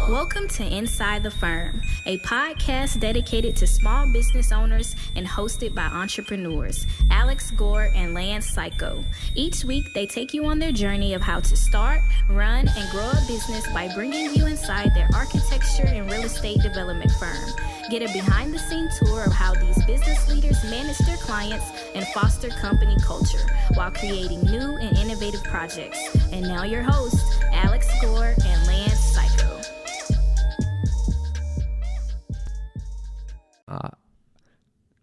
Welcome to Inside the Firm, a podcast dedicated to small business owners and hosted by entrepreneurs, Alex Gore and Lance Cayko. Each week, they take you on their journey of how to start, run, and grow a business by bringing you inside their architecture and real estate development firm. Get a behind-the-scenes tour of how these business leaders manage their clients and foster company culture while creating new and innovative projects. And now your hosts, Alex Gore and Lance Cayko.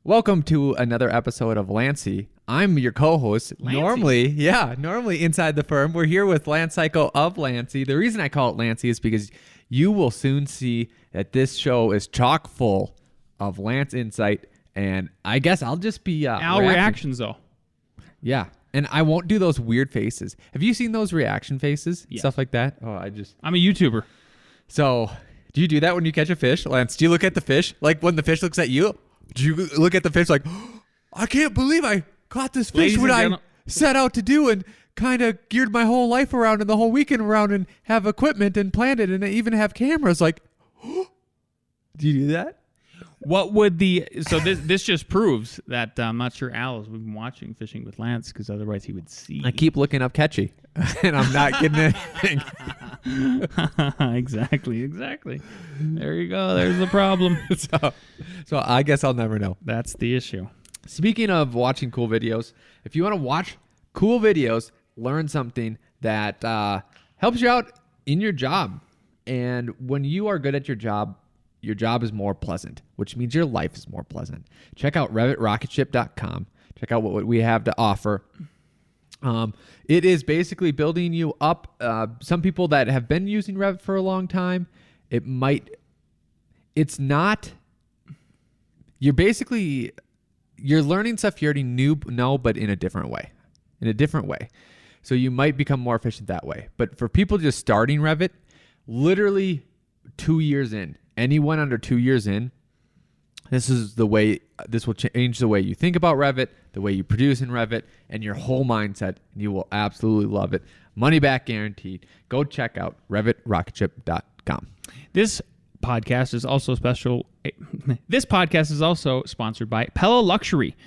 Welcome to another episode of Lancey. I'm your co-host. Normally inside the firm. We're here with Lance Cayko of Lancey. The reason I call it Lancey is because you will soon see that this show is chock full of Lance insight, and I guess I'll just be Al reactions though. Yeah, and I won't do those weird faces. Have you seen those reaction faces? Yes. Stuff like that? I'm a YouTuber. So, do you do that when you catch a fish, Lance? Do you look at the fish like when the fish looks at you? Do you look at the fish like, oh, I can't believe I caught this fish when I set out to do and kind of geared my whole life around and the whole weekend around and have equipment and planned it and even have cameras? Like, oh, do you do that? What would this just proves that I'm not sure Al has been watching Fishing with Lance, because otherwise he would see. I keep looking up catchy and I'm not getting anything. Exactly. There you go. There's the problem. So I guess I'll never know. That's the issue. Speaking of watching cool videos, if you want to watch cool videos, learn something that helps you out in your job. And when you are good at your job is more pleasant, which means your life is more pleasant. Check out RevitRocketship.com. Check out what we have to offer. It is basically building you up. Some people that have been using Revit for a long time, you're learning stuff you already know, but in a different way. So you might become more efficient that way. But for people just starting Revit, literally 2 years in, anyone under 2 years in, this will change the way you think about Revit, the way you produce in Revit, and your whole mindset. And you will absolutely love it. Money back guaranteed. Go check out RevitRocketship.com. This podcast is also sponsored by Pella Luxury.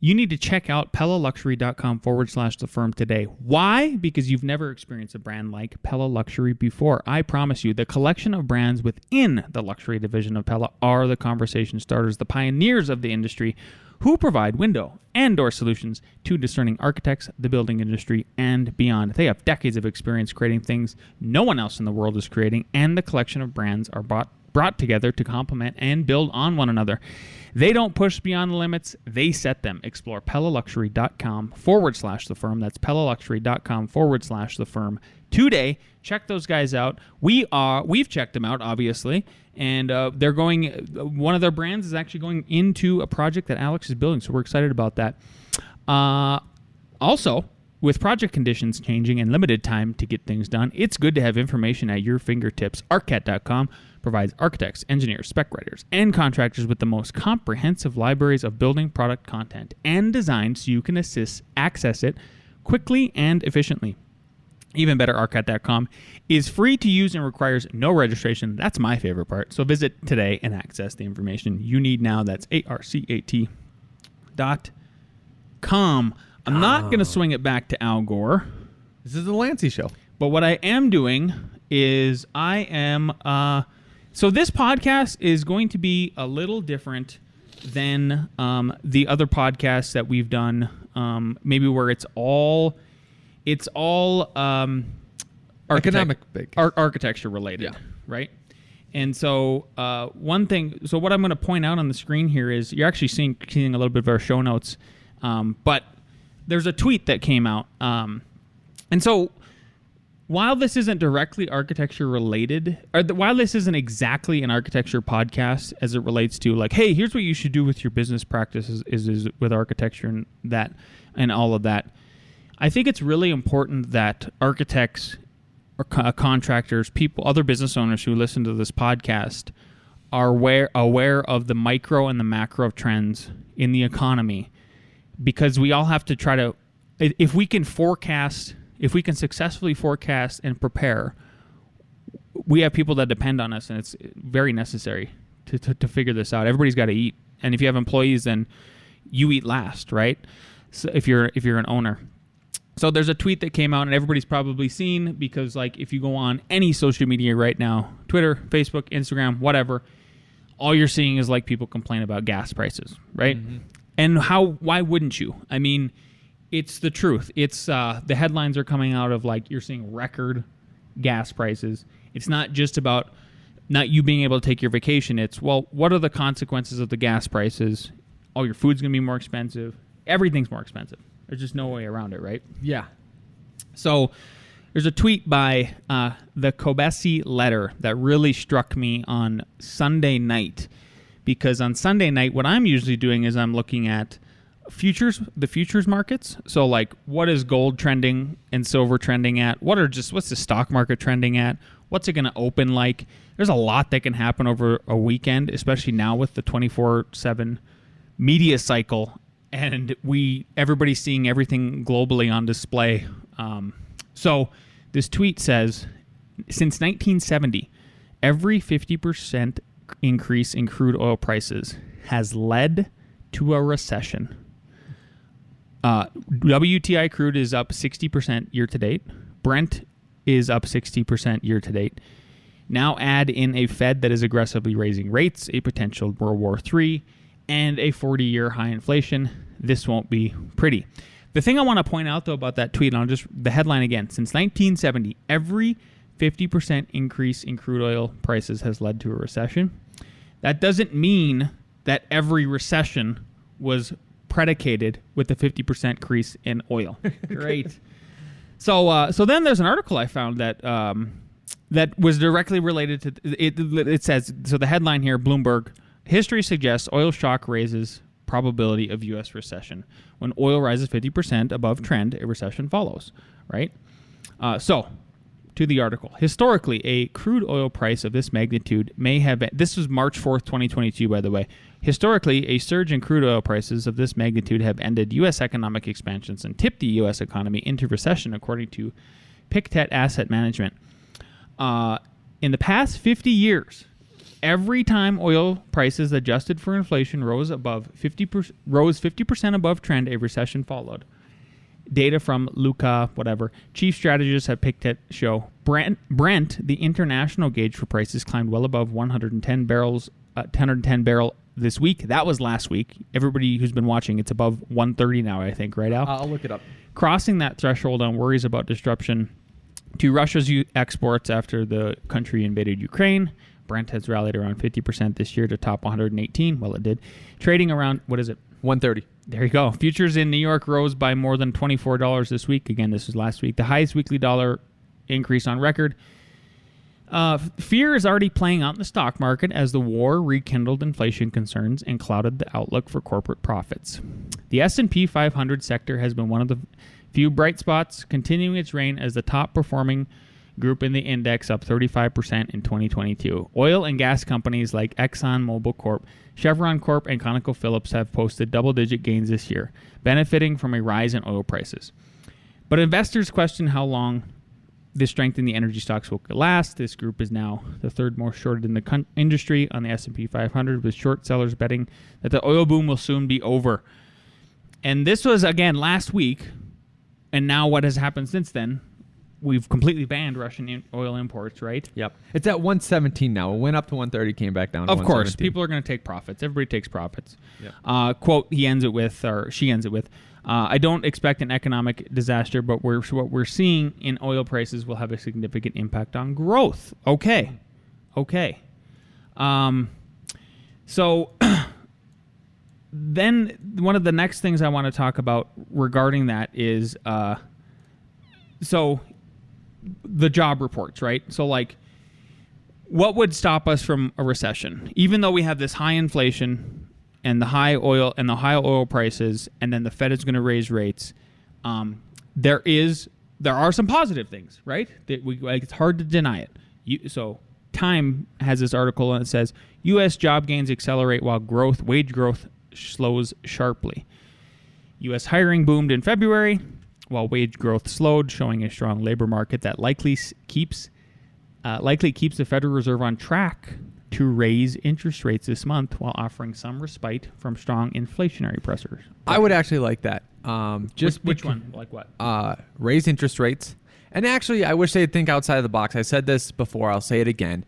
You need to check out PellaLuxury.com/the firm today. Why? Because you've never experienced a brand like Pella Luxury before. I promise you, the collection of brands within the luxury division of Pella are the conversation starters, the pioneers of the industry who provide window and door solutions to discerning architects, the building industry, and beyond. They have decades of experience creating things no one else in the world is creating, and the collection of brands are brought together to complement and build on one another. They don't push beyond the limits, they set them. Explore PellaLuxury.com/the firm. That's PellaLuxury.com/the firm today. Check those guys out. We've checked them out, obviously, and they're going. One of their brands is actually going into a project that Alex is building, so we're excited about that. Also, with project conditions changing and limited time to get things done, it's good to have information at your fingertips. ArcCat.com provides architects, engineers, spec writers, and contractors with the most comprehensive libraries of building product content and design so you can access it quickly and efficiently. Even better, ArcCat.com is free to use and requires no registration. That's my favorite part. So visit today and access the information you need now. That's ARCAT.com. I'm not going to swing it back to Al Gore. This is the Lancey Show. But what I am doing is so this podcast is going to be a little different than the other podcasts that we've done, maybe where it's all architecture related, right? And so what I'm going to point out on the screen here is you're actually seeing a little bit of our show notes, but there's a tweet that came out. And so while this isn't directly architecture related, while this isn't exactly an architecture podcast as it relates to like, hey, here's what you should do with your business practices is with architecture and that and all of that, I think it's really important that architects or contractors, people, other business owners who listen to this podcast are aware of the micro and the macro trends in the economy, because we all have to try to, if we can successfully forecast and prepare we have people that depend on us, and it's very necessary to figure this out. Everybody's got to eat, and if you have employees, then you eat last, right? So if you're an owner. So there's a tweet that came out, and everybody's probably seen, because like if you go on any social media right now, Twitter, Facebook, Instagram, whatever, all you're seeing is like people complain about gas prices, right? Mm-hmm. And why wouldn't you? I mean, it's the truth. It's the headlines are coming out of like you're seeing record gas prices. It's not just about not you being able to take your vacation. It's, well, what are the consequences of the gas prices? Oh, your food's going to be more expensive. Everything's more expensive. There's just no way around it, right? Yeah. So there's a tweet by the Kobesi Letter that really struck me on Sunday night, because on Sunday night, what I'm usually doing is I'm looking at the futures markets. So like, what is gold trending and silver trending at? What's the stock market trending at? What's it going to open like? There's a lot that can happen over a weekend, especially now with the 24/7 media cycle, and everybody's seeing everything globally on display. So this tweet says, since 1970, every 50% increase in crude oil prices has led to a recession. WTI crude is up 60% year to date. Brent is up 60% year to date. Now add in a Fed that is aggressively raising rates, a potential World War III, and a 40-year high inflation. This won't be pretty. The thing I want to point out, though, about that tweet, and I'll just the headline again. Since 1970, every 50% increase in crude oil prices has led to a recession. That doesn't mean that every recession was predicated with a 50% increase in oil. Great. So then there's an article I found that that was directly related to it. It says, so the headline here, Bloomberg, history suggests oil shock raises probability of U.S. recession. When oil rises 50% above trend, a recession follows, right? So to the article. Historically, a crude oil price of this magnitude may have been, this was March 4th, 2022, by the way. Historically, a surge in crude oil prices of this magnitude have ended U.S. economic expansions and tipped the U.S. economy into recession, according to Pictet Asset Management. In the past 50 years, every time oil prices adjusted for inflation rose 50% above trend, a recession followed. Data from Luca, chief strategists at Pictet show Brent, the international gauge for prices, climbed well above 110 barrel this week. That was last week. Everybody who's been watching, it's above 130 now, I think, right, Al? I'll look it up. Crossing that threshold on worries about disruption to Russia's exports after the country invaded Ukraine. Brent has rallied around 50% this year to top 118. Well, it did. Trading around, 130. There you go. Futures in New York rose by more than $24 this week. Again, this was last week. The highest weekly dollar increase on record. Fear is already playing out in the stock market as the war rekindled inflation concerns and clouded the outlook for corporate profits. The S&P 500 sector has been one of the few bright spots, continuing its reign as the top performing group in the index, up 35% in 2022. Oil and gas companies like ExxonMobil Corp, Chevron Corp, and ConocoPhillips have posted double-digit gains this year, benefiting from a rise in oil prices. But investors question how long this strength in the energy stocks will last. This group is now the third most shorted in the industry on the S&P 500, with short sellers betting that the oil boom will soon be over. And this was, again, last week, and now what has happened since then? We've completely banned Russian oil imports, right? Yep. It's at 117 now. It went up to 130, came back down to 117. Of course, people are going to take profits. Everybody takes profits. Yep. Quote, she ends it with, I don't expect an economic disaster, but what we're seeing in oil prices will have a significant impact on growth. Okay. So then one of the next things I want to talk about regarding that is the job reports, right? So like, what would stop us from a recession? Even though we have this high inflation and the high oil prices, and then the Fed is going to raise rates, there are some positive things, right? That it's hard to deny it. So Time has this article, and it says U.S. job gains accelerate while wage growth slows sharply. U.S. hiring boomed in February, while wage growth slowed, showing a strong labor market that likely keeps likely keeps the Federal Reserve on track to raise interest rates this month while offering some respite from strong inflationary pressures. I would actually like that. Which one? Like what? Raise interest rates. And actually, I wish they'd think outside of the box. I said this before. I'll say it again.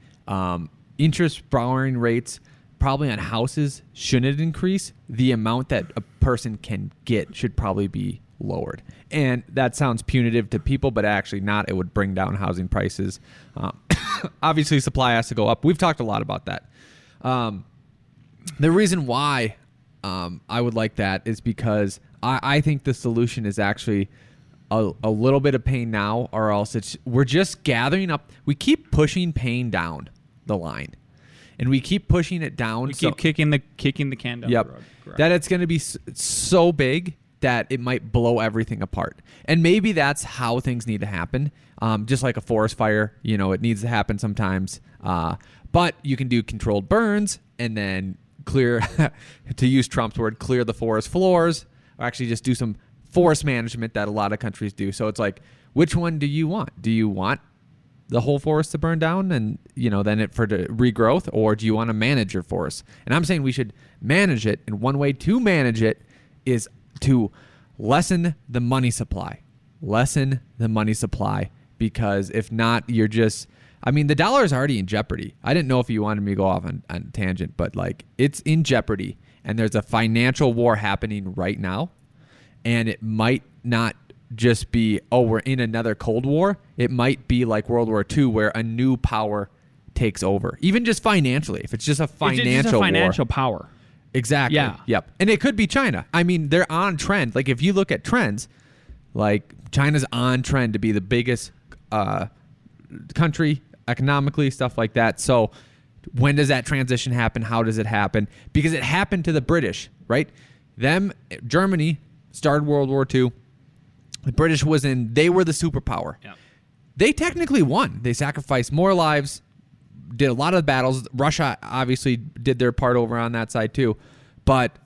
Interest borrowing rates probably on houses shouldn't increase. The amount that a person can get should probably be lowered. And that sounds punitive to people, but actually not. It would bring down housing prices. Obviously, supply has to go up. We've talked a lot about that. The reason why I would like that is because I think the solution is actually a little bit of pain now, or else we're just gathering up. We keep pushing pain down the line, and we keep pushing it down. We keep kicking the can down the road. Correct. That it's going to be so big that it might blow everything apart. And maybe that's how things need to happen. Just like a forest fire, it needs to happen sometimes. But you can do controlled burns and then clear, to use Trump's word, clear the forest floors, or actually just do some forest management that a lot of countries do. So it's like, which one do you want? Do you want the whole forest to burn down and, then for the regrowth, or do you want to manage your forest? And I'm saying we should manage it. And one way to manage it is to lessen the money supply. Because if not, you're just, the dollar is already in jeopardy. I didn't know if you wanted me to go off on a tangent, but it's in jeopardy, and there's a financial war happening right now. And it might not just be, we're in another Cold War. It might be like World War II, where a new power takes over, even just financially. If it's just a financial power. Exactly. Yeah. Yep. And it could be China. They're on trend. Like, if you look at trends, China's on trend to be the biggest country economically, stuff like that. So when does that transition happen? How does it happen? Because it happened to the British, right? Germany started World War II. The British they were the superpower. Yeah. They technically won. They sacrificed more lives, did a lot of battles. Russia obviously did their part over on that side too. But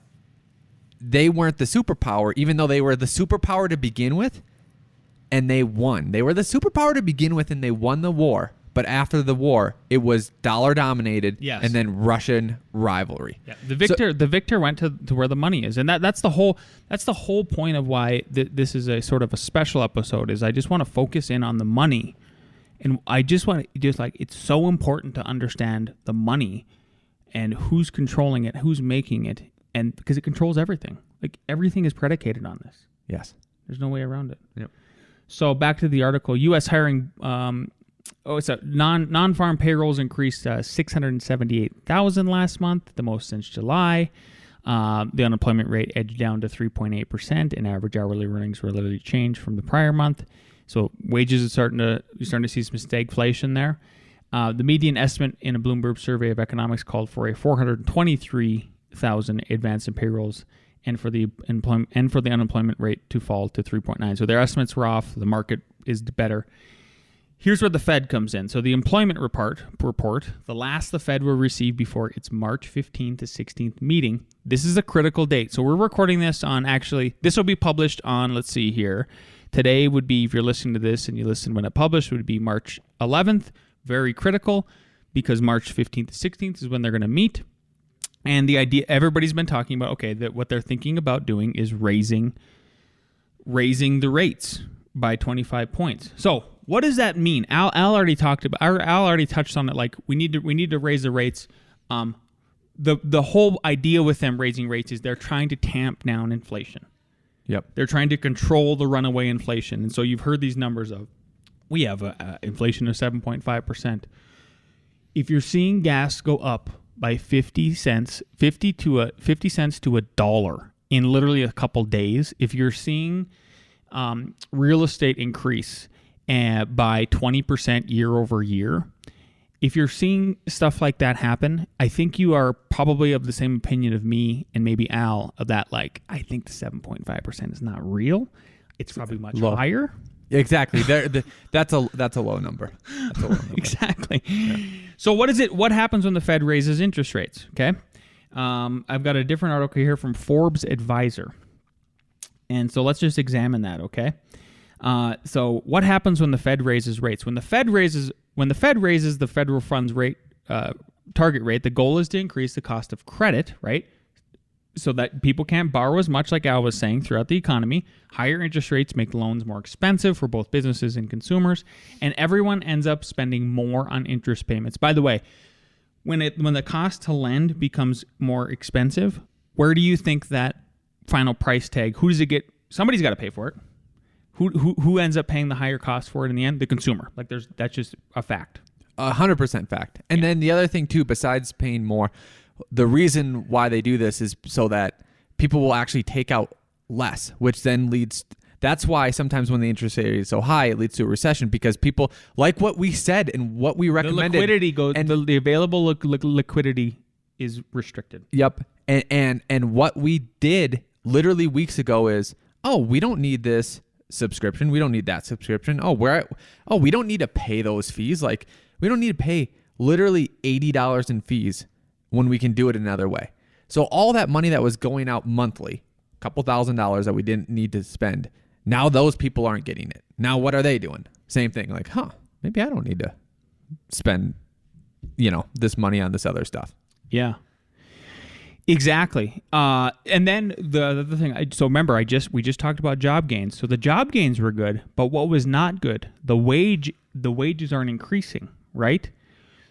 they weren't the superpower, even though they were the superpower to begin with, and they won. They were the superpower to begin with, and they won the war. But after the war, it was dollar-dominated, yes, and then Russian rivalry. Yeah. The victor went to where the money is, and that's the whole point of why this is a sort of a special episode. Is I just want to focus in on the money, and I just want to it's so important to understand the money and who's controlling it, who's making it, and because it controls everything. Everything is predicated on this. Yes, there's no way around it. Yep. So back to the article, U.S. hiring. It's a non-farm payrolls increased 678,000 last month, the most since July. The unemployment rate edged down to 3.8%, and average hourly earnings relatively changed from the prior month. So wages are starting to see some stagflation there. The median estimate in a Bloomberg survey of economics called for a 423,000 advance in payrolls, and for the unemployment rate to fall to 3.9. So their estimates were off. The market is better. Here's where the Fed comes in. So the employment report, the last the Fed will receive before its March 15th to 16th meeting. This is a critical date. So we're recording this on, this will be published on, let's see here. Today would be, if you're listening to this and you listen when it published, would be March 11th. Very critical, because March 15th to 16th is when they're going to meet. And the idea, everybody's been talking about, that what they're thinking about doing is raising the rates by 25 points. So what does that mean? Al already touched on it. We need to raise the rates. The whole idea with them raising rates is they're trying to tamp down inflation. Yep. They're trying to control the runaway inflation. And so you've heard these numbers of, we have inflation of 7.5%. If you're seeing gas go up by 50 cents to $1 in literally a couple days, if you're seeing real estate increase by 20% year over year, if you're seeing stuff like that happen, I think you are probably of the same opinion of me and maybe Al, of that, I think the 7.5% is not real. It's probably much higher. Exactly. That's a low number. That's a low number. Exactly. Yeah. So what happens when the Fed raises interest rates? Okay. I've got a different article here from Forbes Advisor. And so let's just examine that, okay? So what happens when the Fed raises rates? When the Fed raises when the Fed raises the federal funds rate target rate, the goal is to increase the cost of credit, right? So that people can't borrow as much, like Al was saying, throughout the economy. Higher interest rates make loans more expensive for both businesses and consumers, and everyone ends up spending more on interest payments. By the way, when the cost to lend becomes more expensive, where do you think that final price tag? Who does it get? Somebody's got to pay for it. Who ends up paying the higher cost for it in the end? The consumer. That's just a fact. 100% fact. And then the other thing too, besides paying more, the reason why they do this is so that people will actually take out less, which then that's why sometimes when the interest rate is so high, it leads to a recession, because people, like what we said and what we recommended. The liquidity goes, and the available liquidity is restricted. Yep. And what we did literally weeks ago is, we don't need this subscription. We don't need that subscription. We don't need to pay those fees. Like, we don't need to pay literally $80 in fees when we can do it another way. So all that money that was going out monthly, a couple $1,000s that we didn't need to spend, now those people aren't getting it. Now what are they doing? Same thing. Like, maybe I don't need to spend, this money on this other stuff. Yeah. Exactly. And then the other thing, so remember, we just talked about job gains. So the job gains were good, but what was not good, the wages aren't increasing, right?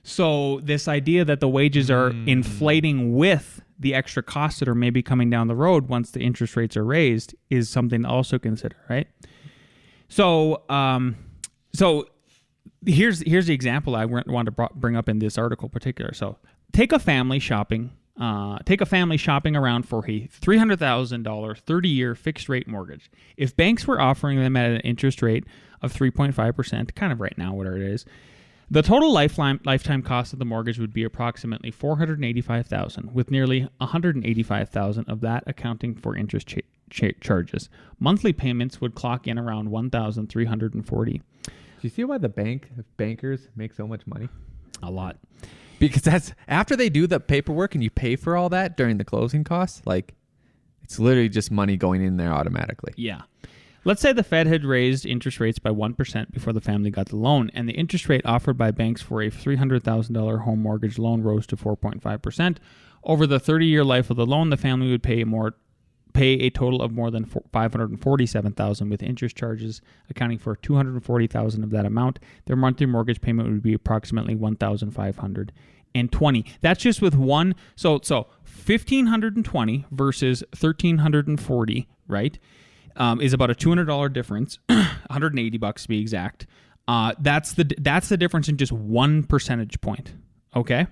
So this idea that the wages are inflating with the extra costs that are maybe coming down the road once the interest rates are raised is something to also consider, right? So here's the example I wanted to bring up in this article in particular. So take a family shopping around for a $300,000 30-year fixed rate mortgage. If banks were offering them at an interest rate of 3.5%, kind of right now whatever it is, the total lifetime cost of the mortgage would be approximately $485,000, with nearly $185,000 of that accounting for interest charges. Monthly payments would clock in around $1,340. Do you see why the bankers make so much money? A lot. Because that's after they do the paperwork and you pay for all that during the closing costs, like, it's literally just money going in there automatically. Yeah. Let's say the Fed had raised interest rates by 1% before the family got the loan, and the interest rate offered by banks for a $300,000 home mortgage loan rose to 4.5%. Over the 30-year life of the loan, the family would pay a total of more than $547,000, with interest charges accounting for $240,000 of that amount. Their monthly mortgage payment would be approximately $1,520. That's just with one. So $1,520 versus $1,340, right? Is about a $200 difference, $180 to be exact. That's the difference in just 1 percentage point. Okay,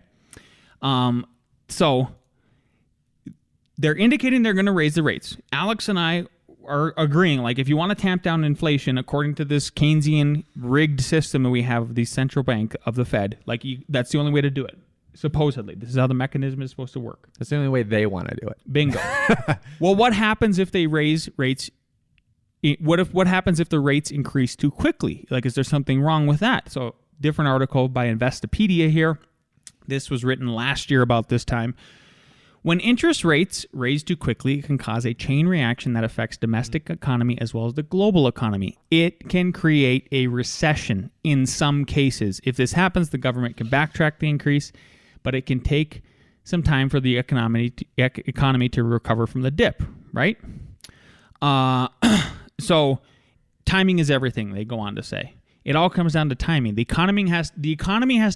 so they're indicating they're going to raise the rates. Alex and I are agreeing. Like, if you want to tamp down inflation, according to this Keynesian rigged system that we have, the central bank of the Fed, that's the only way to do it. Supposedly, this is how the mechanism is supposed to work. That's the only way they want to do it. Bingo. Well, what happens if they raise rates? What happens if the rates increase too quickly? Like, is there something wrong with that? So, different article by Investopedia here. This was written last year about this time. When interest rates raise too quickly, it can cause a chain reaction that affects domestic economy as well as the global economy. It can create a recession in some cases. If this happens, the government can backtrack the increase, but it can take some time for the economy to recover from the dip, right? So timing is everything, they go on to say. It all comes down to timing. The economy has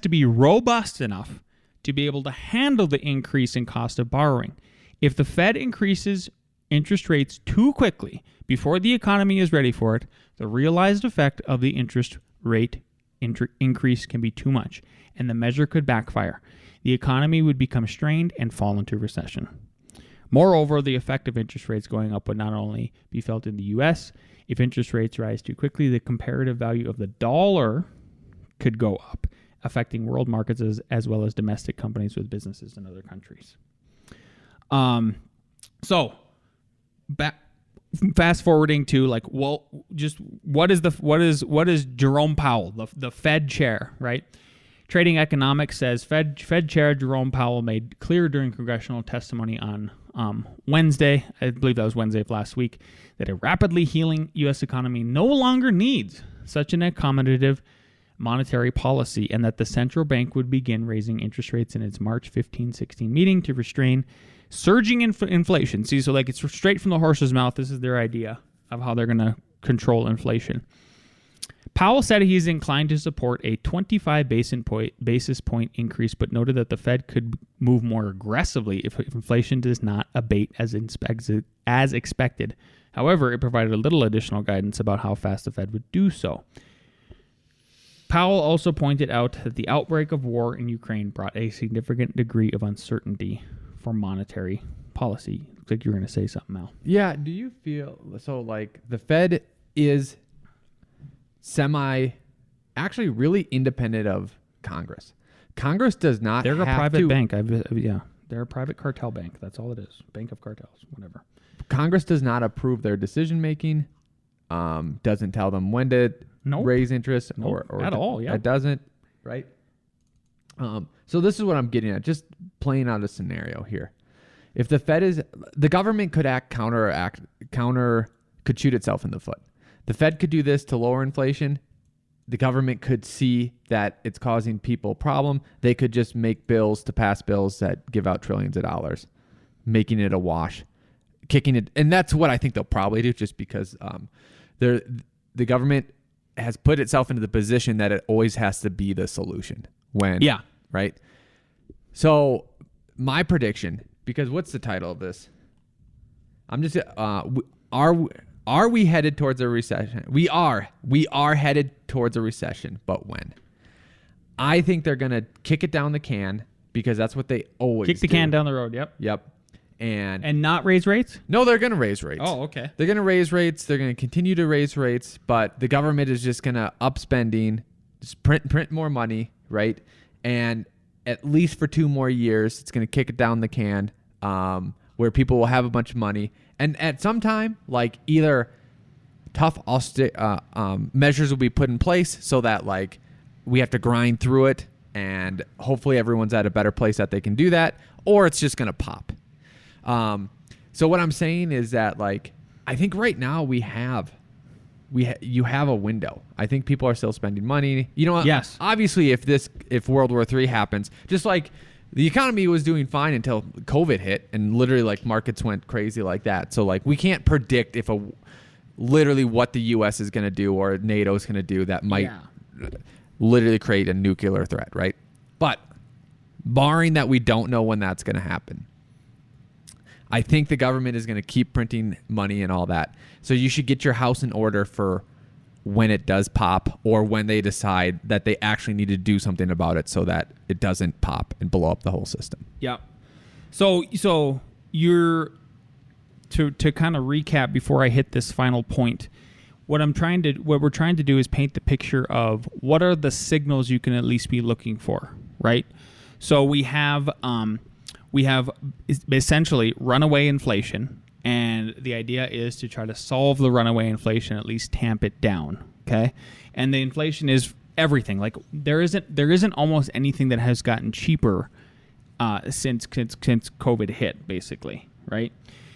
to be robust enough to be able to handle the increase in cost of borrowing. If the Fed increases interest rates too quickly before the economy is ready for it, the realized effect of the interest rate increase can be too much, and the measure could backfire. The economy would become strained and fall into recession. Moreover, the effect of interest rates going up would not only be felt in the U.S. If interest rates rise too quickly, the comparative value of the dollar could go up, affecting world markets as well as domestic companies with businesses in other countries. So, fast forwarding to what is Jerome Powell, the Fed chair, right? Trading Economics says Fed Chair Jerome Powell made clear during congressional testimony on Wednesday, I believe that was Wednesday of last week, that a rapidly healing U.S. economy no longer needs such an accommodative monetary policy, and that the central bank would begin raising interest rates in its March 15-16 meeting to restrain surging inflation. See, so like it's straight from the horse's mouth. This is their idea of how they're going to control inflation. Powell said he's inclined to support a 25 basis point increase, but noted that the Fed could move more aggressively if inflation does not abate as expected. However, it provided a little additional guidance about how fast the Fed would do so. Powell also pointed out that the outbreak of war in Ukraine brought a significant degree of uncertainty for monetary policy. Looks like you were going to say something, Al. Yeah. Do you feel so like the Fed is actually really independent of Congress? Congress does not They're a have private to, bank. They're a private cartel bank. That's all it is. Bank of cartels, whatever. Congress does not approve their decision making. Doesn't tell them when to raise interest or at all. Yeah, it doesn't. Right. So this is what I'm getting at. Just playing out a scenario here. If the government could could shoot itself in the foot. The Fed could do this to lower inflation. The government could see that it's causing people problem. They could just make bills to pass bills that give out trillions of dollars, making it a wash, kicking it. And that's what I think they'll probably do, just because the government has put itself into the position that it always has to be the solution. Right. So my prediction, because what's the title of this? I'm just are we headed towards a recession? We are headed towards a recession, but when? I think they're going to kick it down the can, because that's what they always kick the can down the road. Yep. And not raise rates? No, they're going to raise rates. Oh, okay. They're going to raise rates. They're going to continue to raise rates, but the government is just going to up spending, just print more money, right? And at least for 2 more years, it's going to kick it down the can, where people will have a bunch of money. And at some time, like, either tough measures will be put in place so that, like, we have to grind through it, and hopefully everyone's at a better place that they can do that, or it's just going to pop. So what I'm saying is that, like, I think right now you have a window. I think people are still spending money. You know what? Yes. Obviously, if World War III happens, just like the economy was doing fine until COVID hit, and literally, like, markets went crazy like that. So, like, we can't predict literally what the U.S. is going to do or NATO is going to do that might literally create a nuclear threat, right? But barring that, we don't know when that's going to happen. I think the government is going to keep printing money and all that. So you should get your house in order for when it does pop, or when they decide that they actually need to do something about it so that it doesn't pop and blow up the whole system. Yeah. So you're to kind of recap before I hit this final point. What we're trying to do is paint the picture of what are the signals you can at least be looking for, right? So we have essentially runaway inflation, and the idea is to try to solve the runaway inflation, at least tamp it down, okay? And the inflation is everything. Like, there isn't almost anything that has gotten cheaper since COVID hit, basically, right?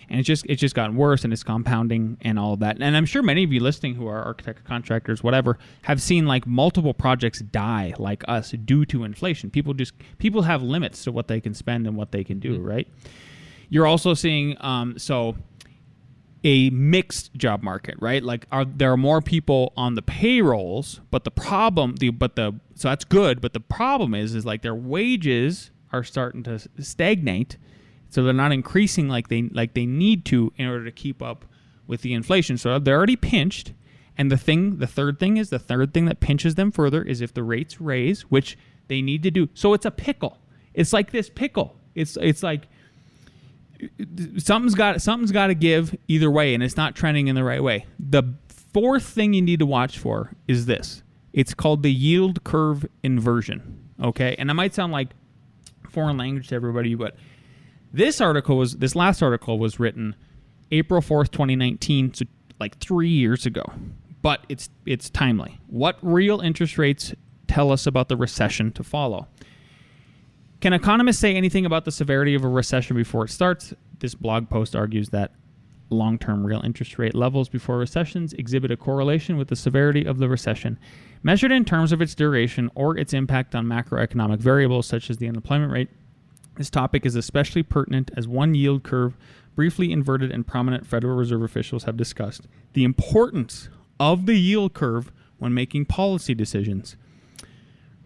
And it's just gotten worse, and it's compounding and all of that. And I'm sure many of you listening who are architects, contractors, whatever, have seen, like, multiple projects die like us due to inflation. People have limits to what they can spend and what they can do, right? You're also seeing a mixed job market, right? Like, there are more people on the payrolls, but so that's good. But the problem is like their wages are starting to stagnate. So they're not increasing like they need to in order to keep up with the inflation. So they're already pinched. And the third thing that pinches them further is if the rates raise, which they need to do. So it's a pickle. It's like this pickle. It's like something's got to give either way, and it's not trending in the right way. The fourth thing you need to watch for is this. It's called the yield curve inversion. Okay, and it might sound like foreign language to everybody, but this last article was written April 4th, 2019, so like 3 years ago. But it's timely. What real interest rates tell us about the recession to follow? Can economists say anything about the severity of a recession before it starts? This blog post argues that long-term real interest rate levels before recessions exhibit a correlation with the severity of the recession, measured in terms of its duration or its impact on macroeconomic variables such as the unemployment rate. This topic is especially pertinent as one yield curve briefly inverted and prominent Federal Reserve officials have discussed the importance of the yield curve when making policy decisions.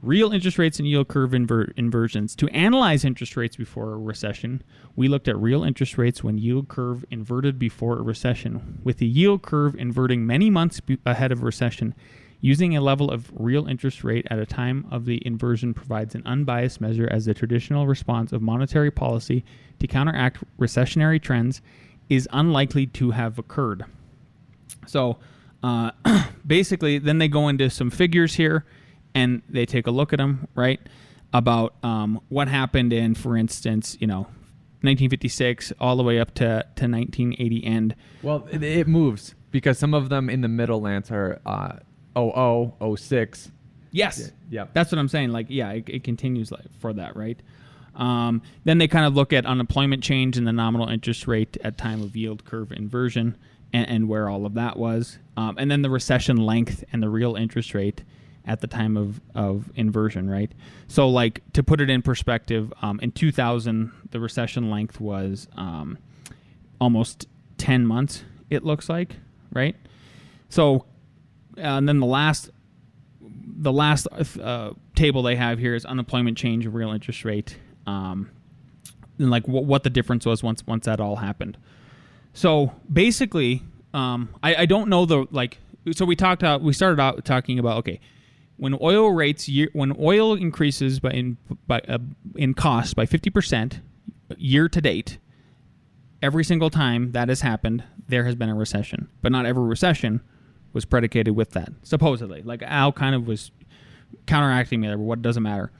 Real interest rates and yield curve inversions. To analyze interest rates before a recession, we looked at real interest rates when yield curve inverted before a recession, with the yield curve inverting many months ahead of recession. Using a level of real interest rate at a time of the inversion provides an unbiased measure as the traditional response of monetary policy to counteract recessionary trends is unlikely to have occurred. So basically, then they go into some figures here, and they take a look at them, right, about what happened in, for instance, 1956 all the way up to 1980 end. Well, it moves because some of them in the middle, Lance, are 06. Yes. Yeah. That's what I'm saying. Like, yeah, it continues for that, right? Then they kind of look at unemployment change and the nominal interest rate at time of yield curve inversion and where all of that was. And then the recession length and the real interest rate at the time of inversion, right? So, like, to put it in perspective, in 2000, the recession length was almost 10 months, it looks like, right? So, and then the last table they have here is unemployment change and real interest rate, and like what the difference was once that all happened. So basically, I don't know so we started out talking about, okay, when oil increases in cost by 50% year to date, every single time that has happened, there has been a recession. But not every recession was predicated with that, supposedly. Like, Al kind of was counteracting me there, but what doesn't matter.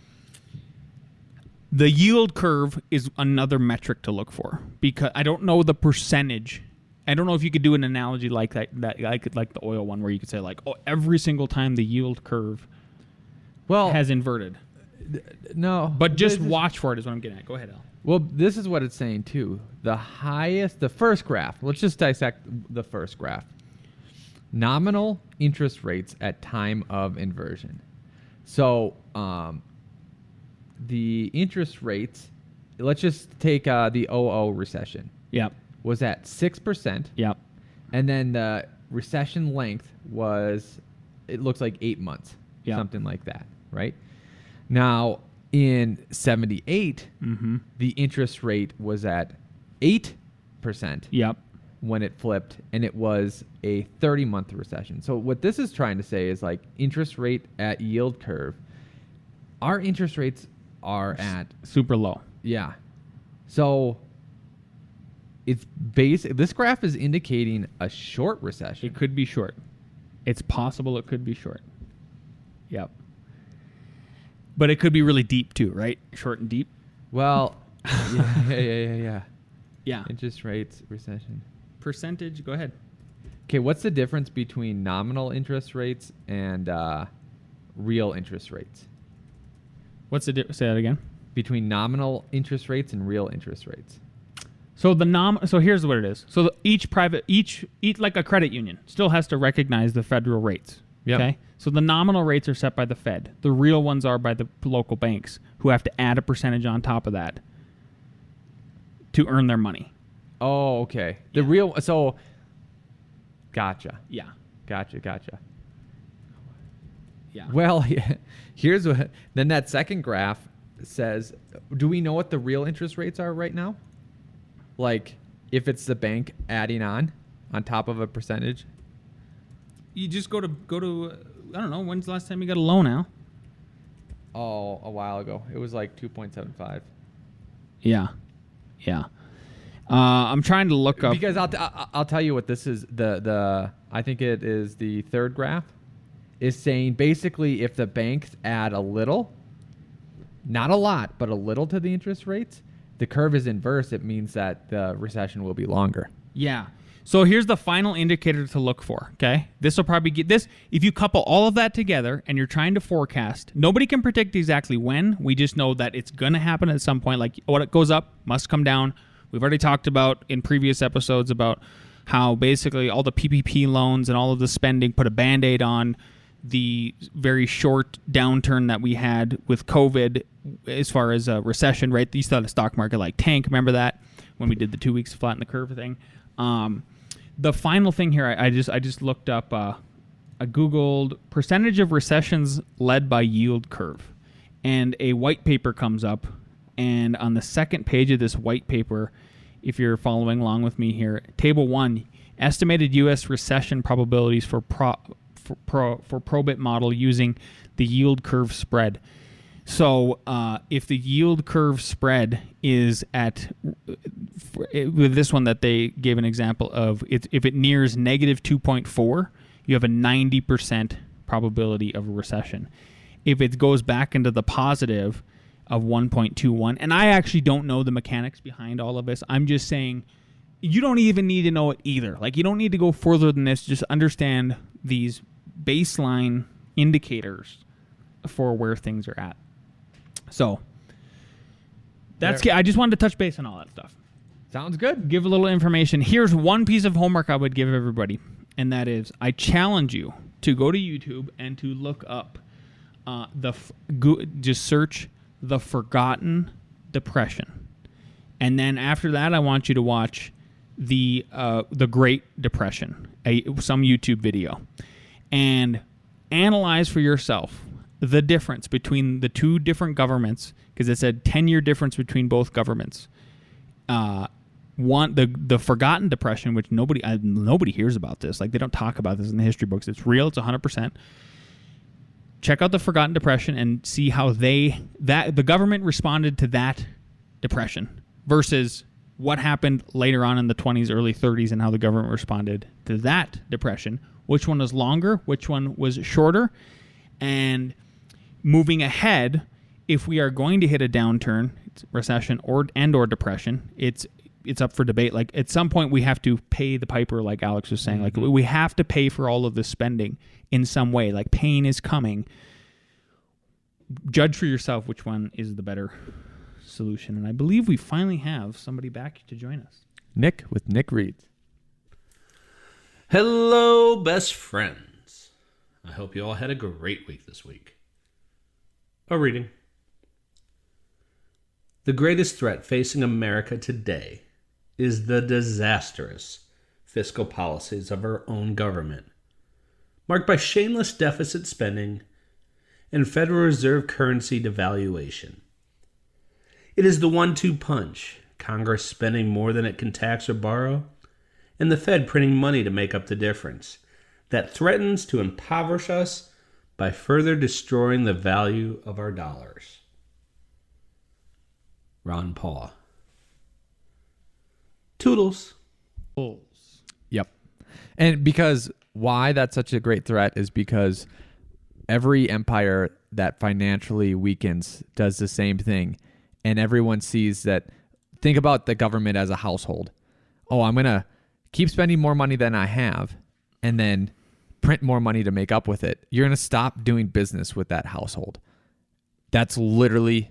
The yield curve is another metric to look for, because I don't know the percentage. I don't know if you could do an analogy like that like the oil one, where you could say, like, oh, every single time the yield curve has inverted. No. But just watch for it is what I'm getting at. Go ahead, Al. Well, this is what it's saying, too. The first graph, let's just dissect the first graph. Nominal interest rates at time of inversion. So the interest rates, let's just take the 00 recession. Yep. Was at 6%. Yep. And then the recession length was, it looks like 8 months. Yep. Something like that, right? Now, in 78, the interest rate was at 8%. Yep. When it flipped, and it was a 30-month recession. So what this is trying to say is, like, interest rate at yield curve, our interest rates are at super low. Yeah. So it's this graph is indicating a short recession. It could be short. It's possible it could be short. Yep. But it could be really deep too, right? Short and deep. Well, yeah. Yeah. Interest rates, recession. Percentage, go ahead. Okay, what's the difference between nominal interest rates and real interest rates? What's the difference? Say that again. Between nominal interest rates and real interest rates. So so here's what it is. So each like a credit union still has to recognize the federal rates. Yep. Okay. So the nominal rates are set by the Fed. The real ones are by the local banks, who have to add a percentage on top of that to earn their money. Oh, okay. So, gotcha. Yeah. Gotcha. Yeah. Well, here's what. Then that second graph says, do we know what the real interest rates are right now? Like, if it's the bank adding on top of a percentage? You just go to I don't know, when's the last time you got a loan, Al? Oh, a while ago. It was like 2.75. Yeah. I'm trying to look up, because I'll tell you what this is. The I think it is the third graph is saying, basically, if the banks add a little, not a lot, but a little to the interest rates, the curve is inverse. It means that the recession will be longer. Yeah. So here's the final indicator to look for, okay? This will probably get this. If you couple all of that together and you're trying to forecast, nobody can predict exactly when. We just know that it's going to happen at some point. Like, what it goes up must come down. We've already talked about in previous episodes about how basically all the PPP loans and all of the spending put a Band-Aid on the very short downturn that we had with COVID as far as a recession, right? You saw the stock market like tank. Remember that when we did the 2 weeks flatten the curve thing? The final thing here, I just looked up, I Googled percentage of recessions led by yield curve. And a white paper comes up. And on the second page of this white paper, if you're following along with me here, Table 1, estimated U.S. recession probabilities for Probit model using the yield curve spread. So if the yield curve spread is at, with this one that they gave an example of, if it nears negative 2.4, you have a 90% probability of a recession. If it goes back into the positive of 1.21, and I actually don't know the mechanics behind all of this. I'm just saying you don't even need to know it either. Like, you don't need to go further than this. Just understand these baseline indicators for where things are at. So that's, I just wanted to touch base on all that stuff. Sounds good. Give a little information. Here's one piece of homework I would give everybody, and that is I challenge you to go to YouTube and to look up just search the Forgotten Depression. And then after that, I want you to watch the Great Depression, some YouTube video, and analyze for yourself the difference between the two different governments, because it said 10-year difference between both governments. One, the Forgotten Depression, which nobody hears about this. Like, they don't talk about this in the history books. It's real. It's 100%. Check out the Forgotten Depression and see how the government responded to that depression versus what happened later on in the 20s, early 30s, and how the government responded to that depression. Which one was longer? Which one was shorter? And moving ahead, if we are going to hit a downturn, it's recession or depression, it's up for debate. Like, at some point we have to pay the piper, like Alex was saying. Like, we have to pay for all of this spending in some way. Like, pain is coming. Judge for yourself which one is the better solution. And I believe we finally have somebody back to join us. Nick with Nick Reads. Hello, best friends. I hope you all had a great week this week. A reading. The greatest threat facing America today is the disastrous fiscal policies of our own government, marked by shameless deficit spending and Federal Reserve currency devaluation. It is the 1-2 punch, Congress spending more than it can tax or borrow, and the Fed printing money to make up the difference, that threatens to impoverish us by further destroying the value of our dollars. Ron Paul. Toodles. Yep. And because why that's such a great threat is because every empire that financially weakens does the same thing. And everyone sees that. Think about the government as a household. Oh, I'm going to keep spending more money than I have and then print more money to make up with it. You're going to stop doing business with that household. That's literally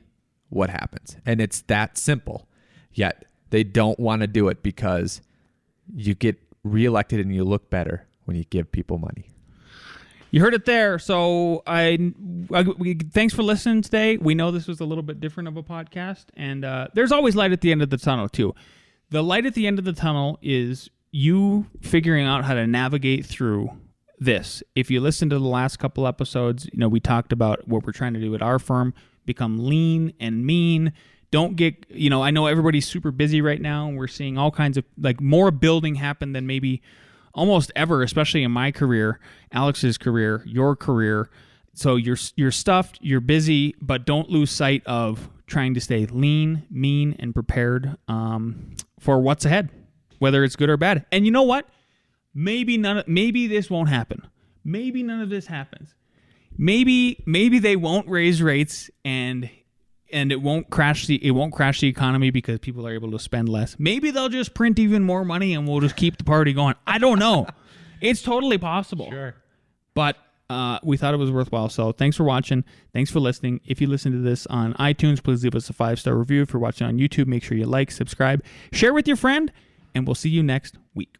what happens. And it's that simple. Yet they don't want to do it because you get reelected and you look better when you give people money. You heard it there. So thanks for listening today. We know this was a little bit different of a podcast, and there's always light at the end of the tunnel too. The light at the end of the tunnel is you figuring out how to navigate through this. If you listen to the last couple episodes, we talked about what we're trying to do at our firm, become lean and mean. Don't get, I know everybody's super busy right now, and we're seeing all kinds of, more building happen than maybe almost ever, especially in my career, Alex's career, your career. So you're stuffed, you're busy, but don't lose sight of trying to stay lean, mean, and prepared for what's ahead, whether it's good or bad. And you know what? Maybe this won't happen. Maybe none of this happens. Maybe they won't raise rates and it won't crash the economy because people are able to spend less. Maybe they'll just print even more money and we'll just keep the party going. I don't know. It's totally possible. Sure. But we thought it was worthwhile. So thanks for watching. Thanks for listening. If you listen to this on iTunes, please leave us a 5-star review. If you're watching on YouTube, make sure you like, subscribe, share with your friend, and we'll see you next week.